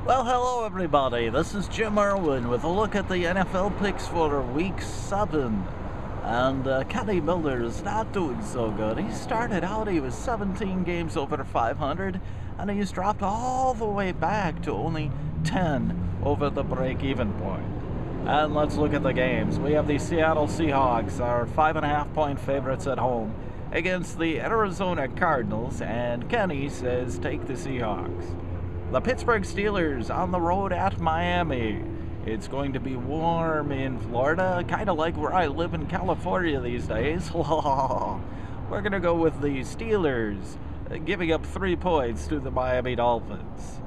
Well, hello everybody. This is Jim Irwin with a look at the NFL picks for Week 7. And Kenny Miller is not doing so good. He started out, he was 17 games over 500, and he's dropped all the way back to only 10 over the break-even point. And let's look at the games. We have the Seattle Seahawks, our 5.5-point favorites at home, against the Arizona Cardinals, and Kenny says take the Seahawks. The Pittsburgh Steelers on the road at Miami. It's going to be warm in Florida, kind of like where I live in California these days. We're going to go with the Steelers, giving up 3 points to the Miami Dolphins.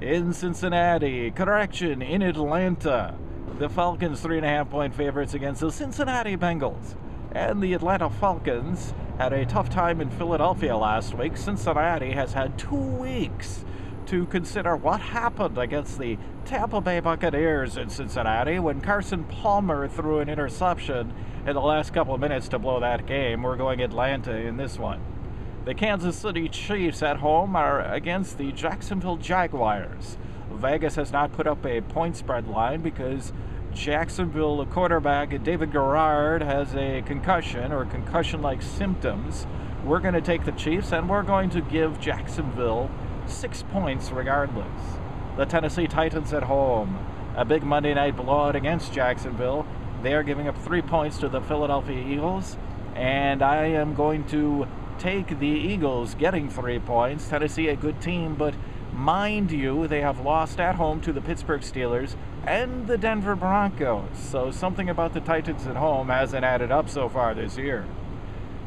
In Cincinnati, in Atlanta, the Falcons 3.5-point favorites against the Cincinnati Bengals. And the Atlanta Falcons had a tough time in Philadelphia last week. Cincinnati has had 2 weeks to consider what happened against the Tampa Bay Buccaneers in Cincinnati when Carson Palmer threw an interception in the last couple of minutes to blow that game. We're going Atlanta in this one. The Kansas City Chiefs at home are against the Jacksonville Jaguars. Vegas has not put up a point spread line because Jacksonville quarterback David Garrard has a concussion or concussion-like symptoms. We're going to take the Chiefs, and we're going to give Jacksonville 6 points regardless. The Tennessee Titans at home, a big Monday night blowout against Jacksonville. They are giving up 3 points to the Philadelphia Eagles, and I am going to take the Eagles getting 3 points. Tennessee, a good team, but mind you, they have lost at home to the Pittsburgh Steelers and the Denver Broncos, so something about the Titans at home hasn't added up so far this year.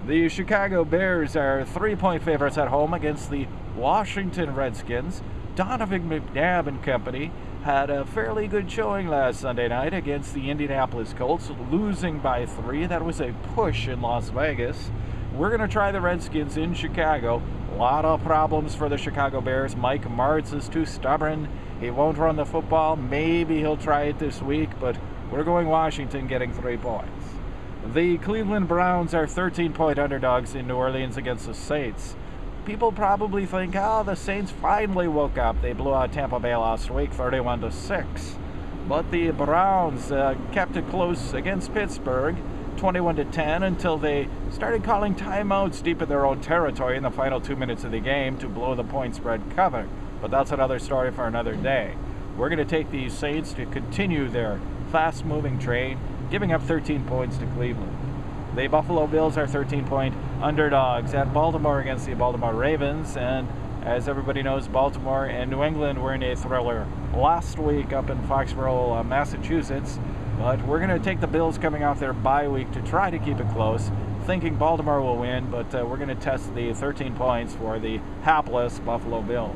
The Chicago Bears are 3-point favorites at home against the Washington Redskins. Donovan McNabb and company had a fairly good showing last Sunday night against the Indianapolis Colts, losing by 3. That was a push in Las Vegas. We're going to try the Redskins in Chicago. A lot of problems for the Chicago Bears. Mike Martz is too stubborn. He won't run the football. Maybe he'll try it this week, but we're going Washington getting 3 points. The Cleveland Browns are 13-point underdogs in New Orleans against the Saints. People probably think, the Saints finally woke up. They blew out Tampa Bay last week, 31-6. But the Browns kept it close against Pittsburgh, 21-10, until they started calling timeouts deep in their own territory in the final 2 minutes of the game to blow the point spread cover. But that's another story for another day. We're going to take the Saints to continue their fast-moving train, giving up 13 points to Cleveland. The Buffalo Bills are 13-point underdogs at Baltimore against the Baltimore Ravens. And as everybody knows, Baltimore and New England were in a thriller last week up in Foxborough, Massachusetts. But we're going to take the Bills coming off their bye week to try to keep it close, thinking Baltimore will win, but we're going to test the 13 points for the hapless Buffalo Bills.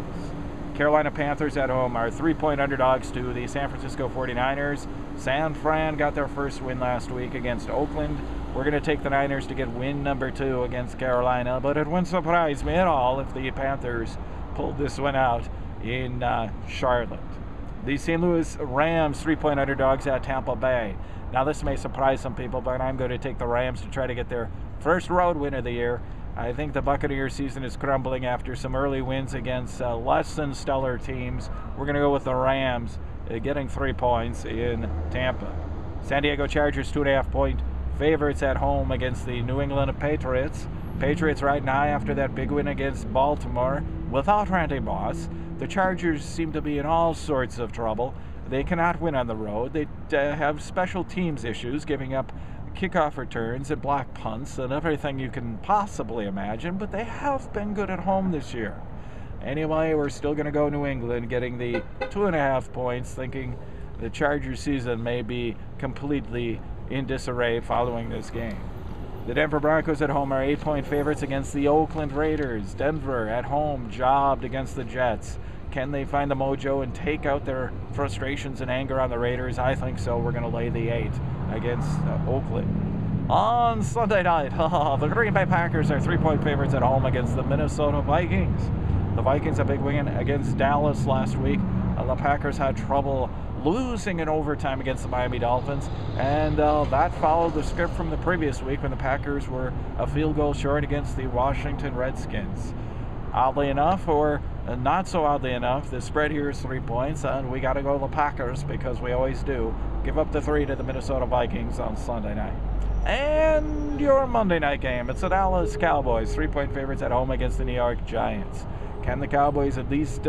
Carolina Panthers at home are 3-point underdogs to the San Francisco 49ers. San Fran got their first win last week against Oakland. We're going to take the Niners to get win number 2 against Carolina, but it wouldn't surprise me at all if the Panthers pulled this one out in Charlotte. The St. Louis Rams 3-point underdogs at Tampa Bay. Now this may surprise some people, but I'm going to take the Rams to try to get their first road win of the year. I think the Buccaneers season is crumbling after some early wins against less than stellar teams. We're going to go with the Rams getting 3 points in Tampa. San Diego Chargers 2.5-point favorites at home against the New England Patriots. Patriots riding high after that big win against Baltimore without Randy Moss. The Chargers seem to be in all sorts of trouble. They cannot win on the road. They have special teams issues, giving up kickoff returns and block punts and everything you can possibly imagine, but they have been good at home this year. Anyway, we're still going to go New England, getting the 2.5 points, thinking the Chargers season may be completely in disarray following this game. The Denver Broncos at home are 8-point favorites against the Oakland Raiders. Denver at home jobbed against the Jets. Can they find the mojo and take out their frustrations and anger on the Raiders? I think so. We're going to lay the 8 against Oakland. On Sunday night, the Green Bay Packers are 3-point favorites at home against the Minnesota Vikings. The Vikings a big win against Dallas last week. The Packers had trouble losing in overtime against the Miami Dolphins, and that followed the script from the previous week when the Packers were a field goal short against the Washington Redskins. Oddly enough, or And not so oddly enough, the spread here is 3 points, and we got to go to the Packers because we always do. Give up the 3 to the Minnesota Vikings on Sunday night. And your Monday night game, it's the Dallas Cowboys, 3-point favorites at home against the New York Giants. Can the Cowboys at least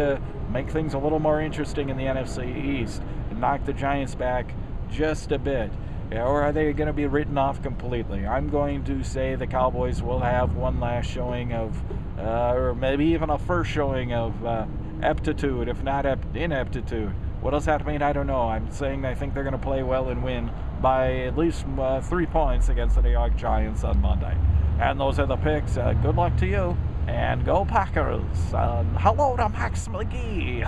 make things a little more interesting in the NFC East and knock the Giants back just a bit? Or are they going to be written off completely? I'm going to say the Cowboys will have one last showing of, or maybe even a first showing of aptitude, if not ineptitude. What does that mean? I don't know. I'm saying I think they're going to play well and win by at least 3 points against the New York Giants on Monday. And those are the picks. Good luck to you, and go Packers. Hello to Max McGee.